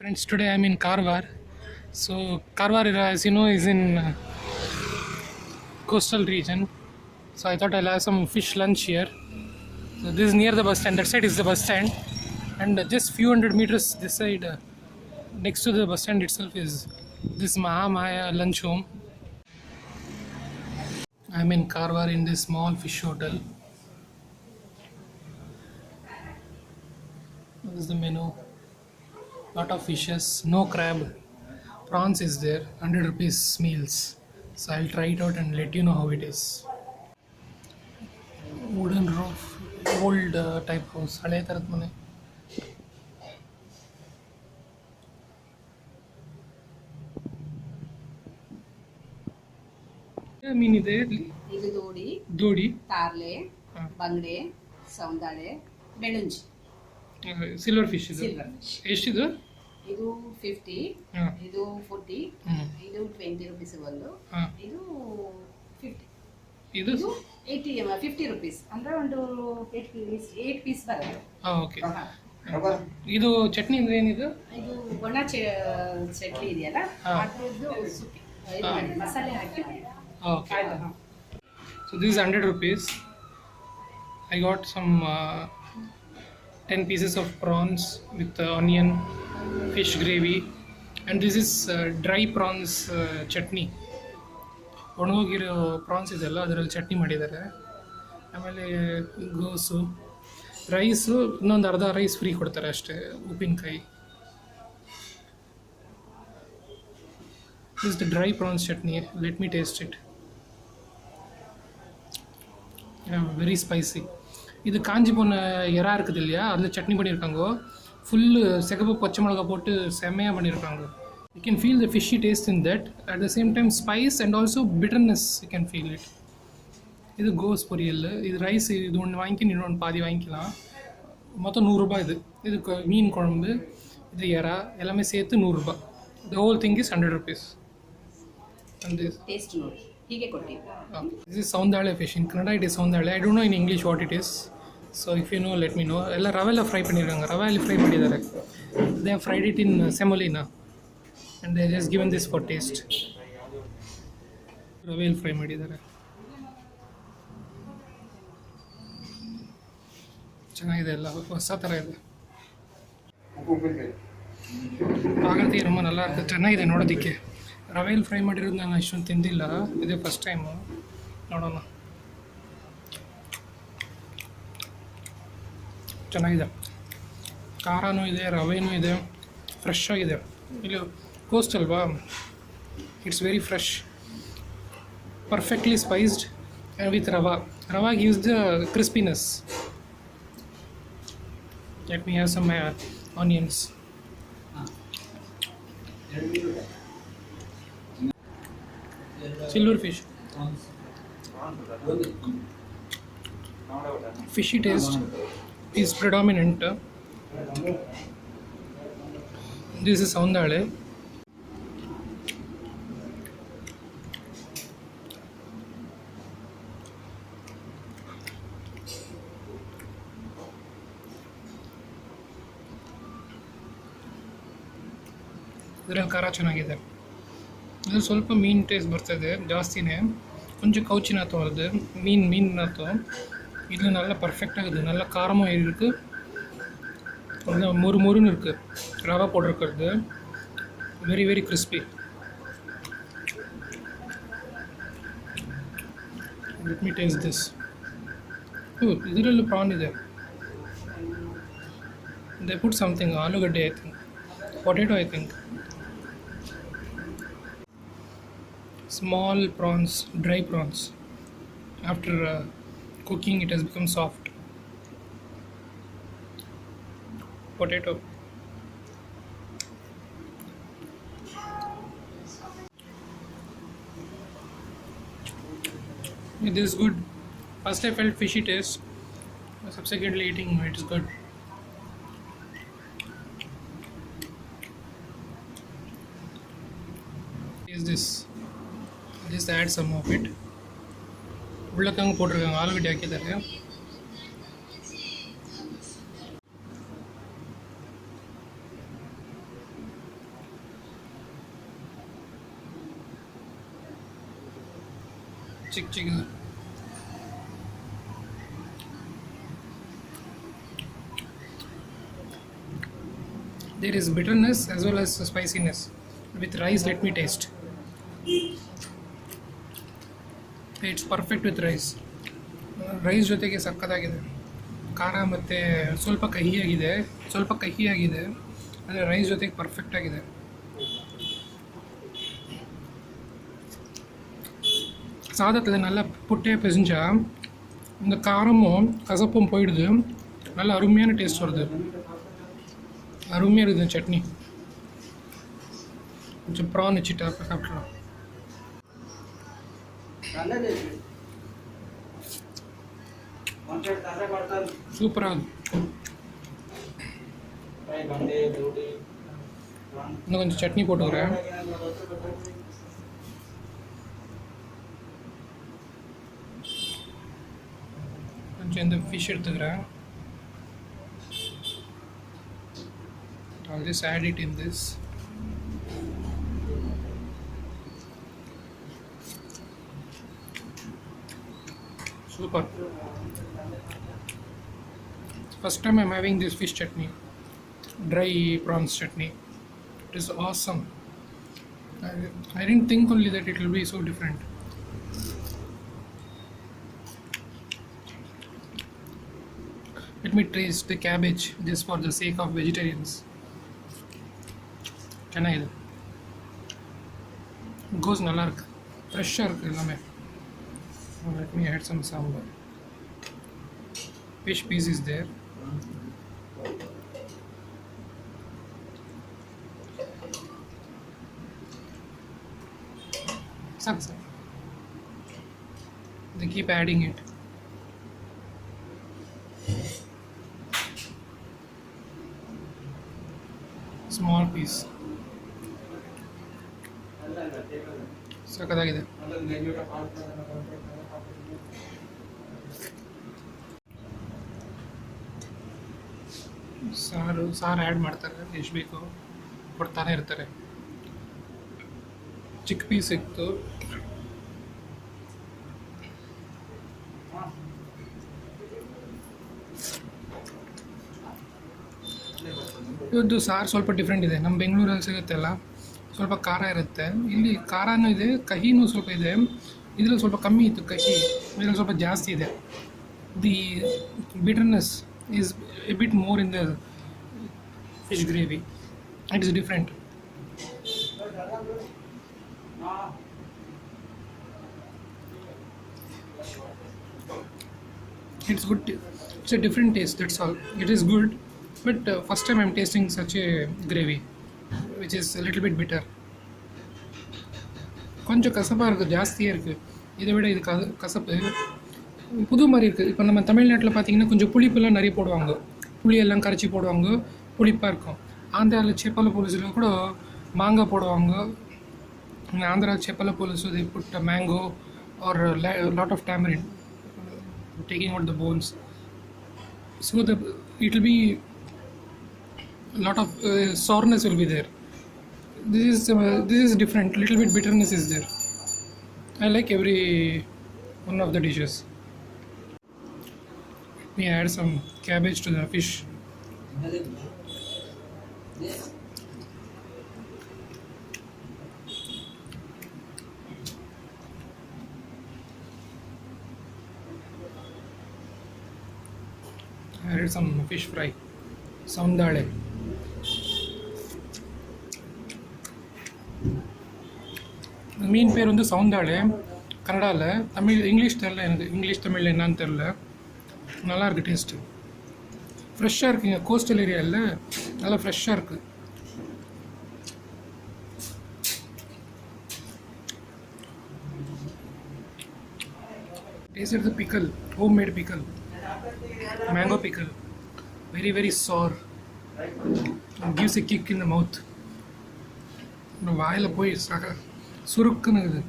Friends, today I'm in Karwar. So Karwar, as you know, is in coastal region. So I thought I'll have some fish lunch here. So this is near the bus stand. That side is the bus stand, and just few hundred meters this side, next to the bus stand itself, is this Mahamaya lunch home. I'm in Karwar in this small fish hotel. This is the menu. Lot of fishes, no crab. Prawns is there, 100 rupees meals. So I'll try it out and let you know how it is. Wooden roof, old type house, ಹಳೆ ಥರದ ಮನೆ. ಮೀನಿದೆ ಇಲ್ಲಿ. ಇದು ದೋಡಿ, ದೋಡಿ, ತಾರ್ಲೆ, ಬಂಗಡೆ, ಸೌಂದಾಳೆ, ಬೆಳುಂಜಿ. ಸಿಲ್ವರ್ ಫಿಶ್ ಇದು. Silver fish. ಎಷ್ಟಿದು? ಇದು 50, ಇದು 40, ಇದು 20 rupees ಒಂದು, ಇದು 50. ಇದು 50 rupees ಅಂದ್ರೆ ಒಂದು 8 ಪೀಸ್ ಬರುತ್ತೆ. ಓಕೆ. ಇದು ಚಟ್ನಿ ಅಂದ್ರೆ ಏನಿದು? ಇದು ಒಣ ಚಟ್ನಿ ಇದೆಯಲ್ಲ, ಅದ್ರದ್ದು ಸುಕ್ಕಿ ಮಸಾಲೆ ಹಾಕಿ. Okay. So this is 100 rupees. I got some 10 pieces of prawns with onion, fish gravy, and this is dry prawns chutney. ಒಣಗೋಗಿರೋ ಪ್ರಾನ್ಸ್ ಇದೆಲ್ಲ ಅದರಲ್ಲಿ ಚಟ್ನಿ ಮಾಡಿದ್ದಾರೆ. ಆಮೇಲೆ ಗೋಸು, ರೈಸು ಇನ್ನೊಂದು ಅರ್ಧ ರೈಸ್ ಫ್ರೀ ಕೊಡ್ತಾರೆ ಅಷ್ಟೇ, ಉಪ್ಪಿನಕಾಯಿ. This is the dry prawns chutney. Let me taste it. Very spicy. இது காஞ்சி போன எறா இருக்குது இல்லையா, அதில் சட்னி பண்ணியிருக்காங்க. ஃபுல்லு சிகப்பு பச்சை மிளகா போட்டு செம்மையாக பண்ணியிருக்காங்க. You can feel the fishy taste in that. At the same time spice and also bitterness, you can feel it. இது கோஸ் பொரியல். இது ரைஸ், இது ஒன்று வாங்கி இன்னொன்று பாதி வாங்கிக்கலாம். மொத்தம் 100 ரூபாய். இது மீன் குழம்பு, இது எறா, எல்லாமே சேர்த்து 100 ரூபாய். The whole thing is 100 rupees. And this taste ನೋಡಿ ಹೀಗೆ ಕೊಟ್ಟಿದ್ದು. This is Saundale fish. In Kannada it is Saundale. I don't know in English what it is. So if you know, let me know. ಎಲ್ಲ ರವೆಲ್ಲ fry பண்ணிருக்காங்க. ರವೆಯಲ್ಲಿ fry ಮಾಡಿದ್ದಾರೆ. They have fried it in semolina and they just given this for taste. ರವೆಯಲ್ಲಿ fry ಮಾಡಿದ್ದಾರೆ. ಚೆನ್ನಾಗಿದೆ, ಎಲ್ಲ ಹೊಸ ಥರ ಇದೆ. ಆಗುತ್ತೆ, ரொம்ப நல்லா இருக்கு, ಚೆನ್ನಾಗಿದೆ ನೋಡೋದಕ್ಕೆ. ರವೆಯಲ್ಲಿ ಫ್ರೈ ಮಾಡಿರೋದು ನಾನು ಅಷ್ಟೊಂದು ತಿಂದಿಲ್ಲ, ಇದೇ ಫಸ್ಟ್ ಟೈಮು. ನೋಡೋಣ. ಚೆನ್ನಾಗಿದೆ, ಖಾರನೂ ಇದೆ, ರವೆನೂ ಇದೆ, ಫ್ರೆಶ್ ಆಗಿದೆ. ಇಲ್ಲಿ ಕೋಸ್ಟ್ ಅಲ್ವಾ, it's very fresh, perfectly spiced and with rava gives the crispiness. Let me have some onions. Silver fish. Fishy taste is predominant. This is Saundale. ಇದರಲ್ಲಿ ಖಾರ ಚೆನ್ನಾಗಿದೆ. ಇದು ಸ್ವಲ್ಪ ಮೀನು ಟೇಸ್ಟ್ ಬರ್ತದೆ, ಜಾಸ್ತಿನೇ. கொஞ்சம் கவுச்சினாத்தம் வருது, மீன் நாத்தம். இதில் நல்லா பர்ஃபெக்டாக இருக்குது, நல்லா காரமாக இருக்குது, மொறுன்னு இருக்குது. ரவா போட்டிருக்கிறது very very crispy. Let me taste this. ಇದರಲ್ಲೂ ಪ್ರಾನ್ ಇದೆ. ದೇ ಪುಟ್ ಸಮಥಿಂಗ್, ಆಲೂಗಡ್ಡೆ I think, potato I think. Small prawns, dry prawns. After cooking it has become soft. Potato. It is good. First I felt fishy taste, subsequently eating it is good. Is this? Just add some of it. உருளைக்கிழங்கு போட்டிருக்காங்க, ஆலுகட்டி ஆக்கிದ್ದಾರೆ. ಚಿಕ್ಕ ಚಿಕ್ಕದು. There is bitterness as well as spiciness. With rice, let me taste. It's perfect with rice. Rice ಜೊತೆಗೆ ಸಕ್ಕತ್ತಾಗಿದೆ. ಖಾರ ಮತ್ತು ಸ್ವಲ್ಪ ಕಹಿಯಾಗಿದೆ, ಆದರೆ ರೈಸ್ ಜೊತೆಗೆ ಪರ್ಫೆಕ್ಟ್ ಆಗಿದೆ. சாதத்தில் நல்லா புட்டையை பிசைஞ்சா இந்த காரமும் கசப்பும் போயிடுது. நல்லா அருமையான டேஸ்ட் வருது. அருமையாக இருக்குது சட்னி. கொஞ்சம் ப்ரான் வச்சுட்டா சாப்பிட்லாம். சூப்பராக இருக்குது. இன்னும் கொஞ்சம் சட்னி போட்டுக்கிறேன். கொஞ்சம் இந்த ஃபிஷ் எடுத்துக்கிறேன். I'll just add it in this. Super. First time I'm having this fish chutney, dry prawns chutney. It is awesome. I didn't think only that it will be so different. Let me taste the cabbage just for the sake of vegetarians. ಚೆನ್ನಾಗಿದೆ. Goes நல்லா இருக்கு, ஃப்ரெஷ்ஷாக இருக்குது எல்லாமே. Let me add some sambar. Fish piece is there. Saksa. They keep adding it. Small piece. ಸಕ್ಕತ್ತಾಗಿದೆ. ಸಾರು add ಮಾಡ್ತಾರೆ, ಎಷ್ಟು ಬೇಕು ಕೊಡ್ತಾನೆ ಇರ್ತಾರೆ. ಚಿಕ್ಕ ಪೀಸ್ ಇತ್ತು. ಇವತ್ತು ಸಾರು ಸ್ವಲ್ಪ ಡಿಫ್ರೆಂಟ್ ಇದೆ. ನಮ್ಮ ಬೆಂಗಳೂರಲ್ಲಿ ಸಿಗುತ್ತೆಲ್ಲ ಸ್ವಲ್ಪ ಖಾರ ಇರುತ್ತೆ. ಇಲ್ಲಿ ಖಾರನೂ ಇದೆ, ಕಹಿನೂ ಸ್ವಲ್ಪ ಇದೆ. ಇದರಲ್ಲಿ ಸ್ವಲ್ಪ ಕಮ್ಮಿ ಇತ್ತು ಕಹಿ, ಇದರಲ್ಲಿ ಸ್ವಲ್ಪ ಜಾಸ್ತಿ ಇದೆ. The bitterness is A bit more in the fish gravy. It is different. It's good. It's a different taste, that's all. It is good, but first time I'm tasting such a gravy, which is a little bit bitter. கொஞ்சம் கசப்பாக இருக்குது, ஜாஸ்தியாக இருக்குது. இதை விட இது கசப்பு புது மாதிரி இருக்குது. இப்போ நம்ம தமிழ்நாட்டில் பார்த்தீங்கன்னா கொஞ்சம் புளிப்பெல்லாம் நிறைய போடுவாங்க, புளியெல்லாம் கரைச்சி போடுவாங்க, புளிப்பாக இருக்கும். ஆந்திராவில் சேப்பல புலுசில் கூட மாங்காய் போடுவாங்க. Andhra சேப்பல pulusu they put a mango or a lot of tamarind, taking out the bones, so it will be a lot of sourness will be there. This is different. Little bit bitterness is there. I like every one of the dishes. We add some cabbage to the fish. I added some fish fry, soundale. மீன் பேர் வந்து சவுந்தாளே கன்னடாவில். Tamil English தெரில எனக்கு, English தமிழில் என்னான்னு தெரில. நல்லாயிருக்கு taste, ஃப்ரெஷ்ஷாக இருக்குங்க. கோஸ்டல் ஏரியாவில் நல்லா ஃப்ரெஷ்ஷாக இருக்குது. Taste the pickle, homemade pickle, mango pickle, very very sour, gives a kick in the mouth. வாயில் போய் சுருக்குன்னு இருக்குது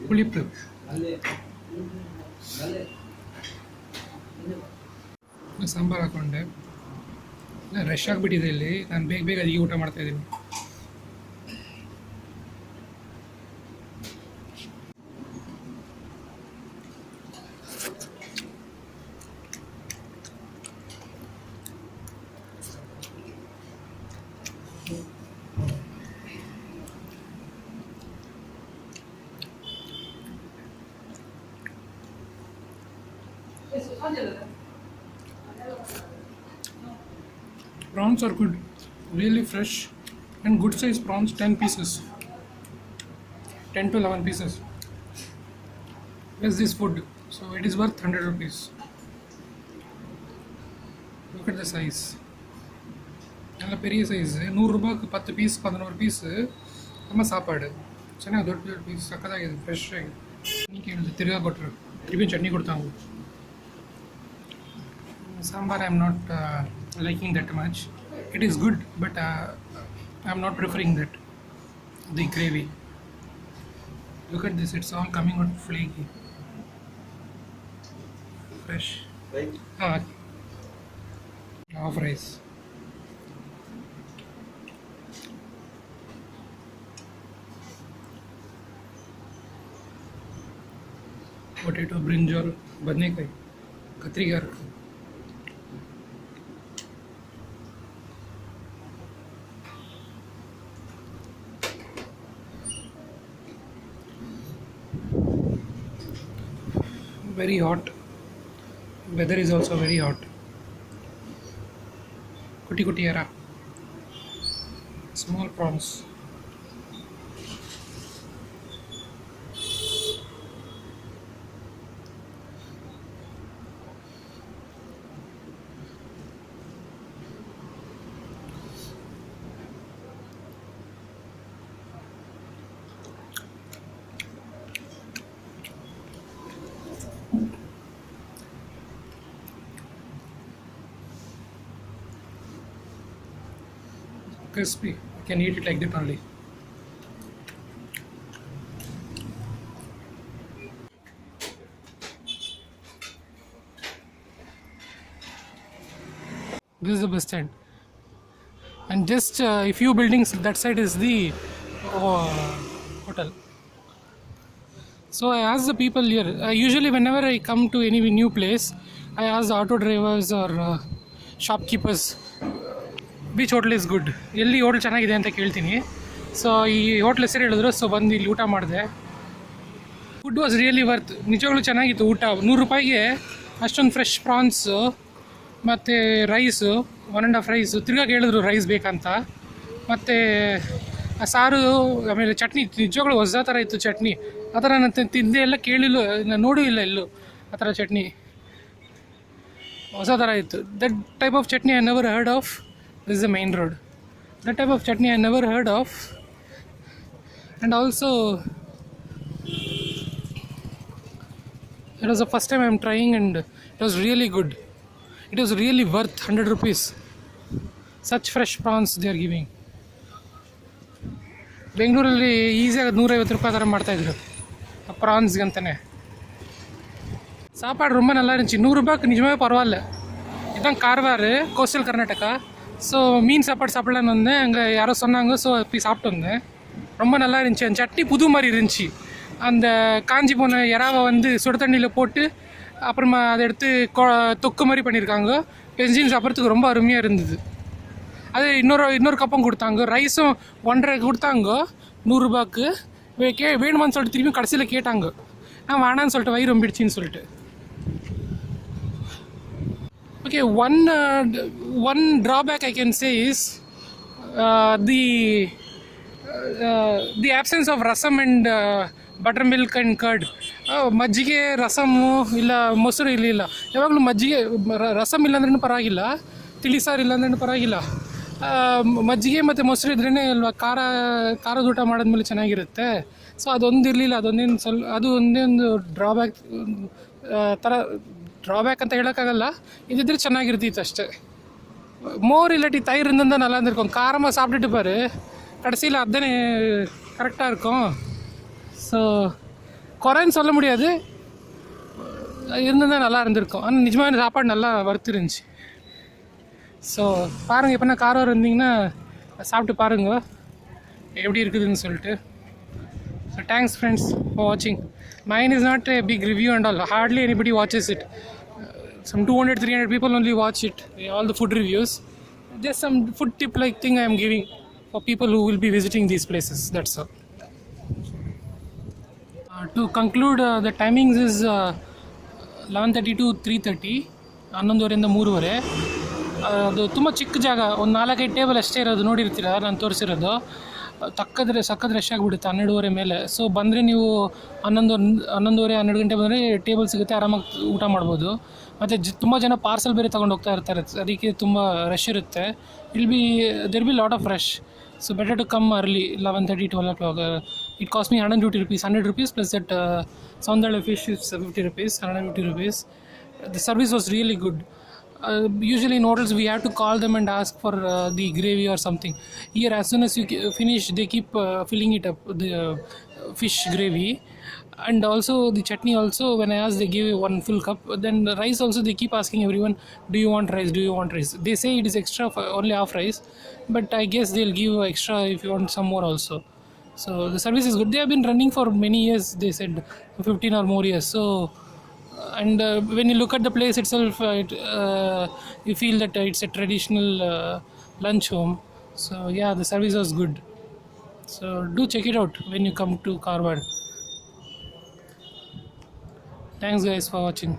புளிப்பு. ಸಾಂಬಾರು ಹಾಕ್ಕೊಂಡೆ. ರಶ್ ಆಗಿಬಿಟ್ಟಿದೆ ಇಲ್ಲಿ, ನಾನು ಬೇಗ ಬೇಗ ಅದಿಗೆ ಊಟ ಮಾಡ್ತಾಯಿದ್ದೀನಿ. Prawns are good, really fresh and good size prawns, 10 pieces, 10 to 11 pieces. Plus this food, so it is worth 100 rupees. Look at the size. நல்ல பெரிய சைஸ் 100 ரூபாய்க்கு 10 பீஸ் 11 பீஸ் நம்ம சாப்பாடு ಚೆನ್ನಾಗಿ ದೊಡ್ಡ ದೊಡ್ಡ ಪೀಸ್ ಸಕ್ಕತ್ತಾಗಿದೆ ಫ್ರೆಶ್ ಆಗಿ ನೀಕೆ ತಿರ್ಗಾ ಕೊಟ್ಟರು ತಿರುಗಿ ಚಟ್ನಿ ಕೊಡ್ತಾವು sambar I am not liking that much. It is good, but I am not preferring that. The gravy. Look at this, it's all coming out flaky. Fresh. Right. Half rice. Potato, brinjal, badnekai, katrigar. Very hot. Weather is also very hot. Kuti kuti era. Small prawns. Crispy. You can eat it like that only. This is the bus stand, and just a few buildings that side is the hotel. So I ask the people here. Usually, whenever I come to any new place, I ask the auto drivers or shopkeepers. Which hotel is good? ಎಲ್ಲಿ hotel ಚೆನ್ನಾಗಿದೆ ಅಂತ ಕೇಳ್ತೀನಿ. So ಈ hotel ಹೆಸರು ಹೇಳಿದ್ರು, so ಬಂದು ಇಲ್ಲಿ ಊಟ ಮಾಡಿದೆ. Food was really worth. ನಿಜವಾಗ್ಲೂ ಚೆನ್ನಾಗಿತ್ತು ಊಟ. 100 ರೂಪಾಯಿಗೆ ಅಷ್ಟೊಂದು ಫ್ರೆಶ್ ಪ್ರಾನ್ಸು ಮತ್ತು ರೈಸು 1.5 ರೈಸು. ತಿರ್ಗಾ ಕೇಳಿದ್ರು ರೈಸ್ ಬೇಕಂತ. ಮತ್ತು ಆ ಸಾರು, ಆಮೇಲೆ ಚಟ್ನಿ ನಿಜವಾಗ್ಲೂ ಹೊಸ ಥರ ಇತ್ತು ಚಟ್ನಿ. ಆ ಥರ ನಾನು ತಿಂದೆ ಎಲ್ಲ ಕೇಳಿಲ್ಲ, ನಾನು ನೋಡೂ ಇಲ್ಲ ಎಲ್ಲೂ ಆ ಥರ ಚಟ್ನಿ. ಹೊಸ ಥರ ಇತ್ತು. That type of chutney I never heard of. This is the main road. That type of chutney I never heard of. And also, it was the first time I am trying, and it was really good. It was really worth 100 rupees. Such fresh prawns they are giving. ಬೆಂಗಳೂರಲ್ಲಿ ಈಸಿಯಾಗಿ 150 ರೂಪಾಯಿ ಥರ ಮಾಡ್ತಾಯಿದ್ರು ಪ್ರಾನ್ಸ್ಗೆ ಅಂತಲೇ. சாப்பாடு ரொம்ப நல்லா இருந்துச்சு. 100 ரூபாய்க்கு நிஜமாவே பரவாயில்ல. இதுதான் கார்வார், கோஸ்டல் கர்நாடகா. ஸோ மீன் சாப்பாடு சாப்பிட்லான்னு வந்தேன். அங்கே யாரோ சொன்னாங்க, ஸோ போய் சாப்பிட்டு வந்தேன். ரொம்ப நல்லா இருந்துச்சு. அந்த சட்னி புது மாதிரி இருந்துச்சு. அந்த காஞ்சி போன இறாவை வந்து சுடு தண்ணியில் போட்டு அப்புறமா அதை எடுத்து தொக்கு மாதிரி பண்ணியிருக்காங்க. பெஞ்சின் சாப்பிட்றதுக்கு ரொம்ப அருமையாக இருந்தது. அது இன்னொரு கப்பம் கொடுத்தாங்க. ரைஸும் 1.5 கொடுத்தாங்க 100 ரூபாய்க்கு. வேணுமான்னு சொல்லிட்டு திரும்பி கடைசியில் கேட்டாங்க. நான் வேணான்னு சொல்லிட்டு வயிறு ரொம்பிடுச்சின்னு சொல்லிட்டு. Okay, one drawback I can say is the absence of rasam and buttermilk and curd. ಮಜ್ಜಿಗೆ ರಸಮ್ಮು ಇಲ್ಲ ಮೊಸರು ಇಲ್ಲ. ಯಾವಾಗಲೂ ಮಜ್ಜಿಗೆ ರಸಮ್ ಇಲ್ಲಾಂದ್ರೂ ಪರವಾಗಿಲ್ಲ, ತಿಳಿಸಾರು ಇಲ್ಲಾಂದ್ರೂ ಪರವಾಗಿಲ್ಲ. ಮಜ್ಜಿಗೆ ಮತ್ತು ಮೊಸರು ಇದ್ರೇ ಅಲ್ವಾ ಖಾರದ ಊಟ ಮಾಡಿದ್ಮೇಲೆ ಚೆನ್ನಾಗಿರುತ್ತೆ. ಸೊ ಅದೊಂದು ಇರಲಿಲ್ಲ. ಅದು ಒಂದೇ ಒಂದು ட்ராபேக் ಅಂತ ಹೇಳೋಕ್ಕಾಗಲ್ಲ. இதிದ್ರೆ ಚೆನ್ನಾಗಿರ್ತಿತ್ತು ಅಷ್ಟே. மோர் இல்லாட்டி தயிர் இருந்தால் தான் நல்லா இருந்திருக்கும். காரமாக சாப்பிட்டுட்டு பாரு, கடைசியில் அதுதானே கரெக்டாக இருக்கும். ஸோ குறைன்னு சொல்ல முடியாது, இருந்தால் நல்லா இருந்திருக்கும். ஆனால் நிஜமாக சாப்பாடு நல்லா வறுத்து இருந்துச்சு. ஸோ பாருங்கள், எப்போனா காரம் இருந்தீங்கன்னா சாப்பிட்டு பாருங்கள் எப்படி இருக்குதுன்னு சொல்லிட்டு. So thanks friends for watching. Mine is not a big review and all. Hardly anybody watches it. Some 200-300 people only watch it, all the food reviews. Just some food tip like thing I am giving. for people who will be visiting these places. That's all. To conclude, the timings is 11:30 to 3:30, 11:30 3:30. ಅದು ತುಂಬ ಚಿಕ್ಕ ಜಾಗ, ಒಂದು 4-5 table ಅಷ್ಟೇ ಇರೋದು, ನೋಡಿರ್ತೀರ ನಾನು ತೋರಿಸಿರೋದು. ಸಕ್ಕದ rush ಆಗಿಬಿಡುತ್ತೆ 12:30 ಮೇಲೆ. ಸೊ ಬಂದರೆ ನೀವು 11:30 12 ಗಂಟೆ ಬಂದರೆ ಟೇಬಲ್ ಸಿಗುತ್ತೆ, ಆರಾಮಾಗಿ ಊಟ ಮಾಡ್ಬೋದು. ಮತ್ತು ತುಂಬ ಜನ ಪಾರ್ಸಲ್ ಬೇರೆ ತೊಗೊಂಡು ಹೋಗ್ತಾ ಇರ್ತಾರೆ, ಅದಕ್ಕೆ ತುಂಬ ರಶ್ ಇರುತ್ತೆ. There be lot of rush. So better to come early, 11:30, 12 o'clock. It cost me 150 rupees, 100 rupees plus that Soundala fish is 50 rupees, 150 rupees. The service was really good. Usually in hotels we have to call them and ask for the gravy or something. Here as soon as you finish, they keep filling it up, the fish gravy. And also the chutney also, when I ask, they give one full cup. Then the rice also, they keep asking everyone, do you want rice, do you want rice? They say it is extra for only half rice, but I guess they'll give extra if you want some more also. So the service is good. They have been running for many years, they said 15 or more years. So and when you look at the place itself, you feel that it's a traditional lunch home. So yeah, the service was good. So do check it out when you come to Karwad. Thanks guys for watching.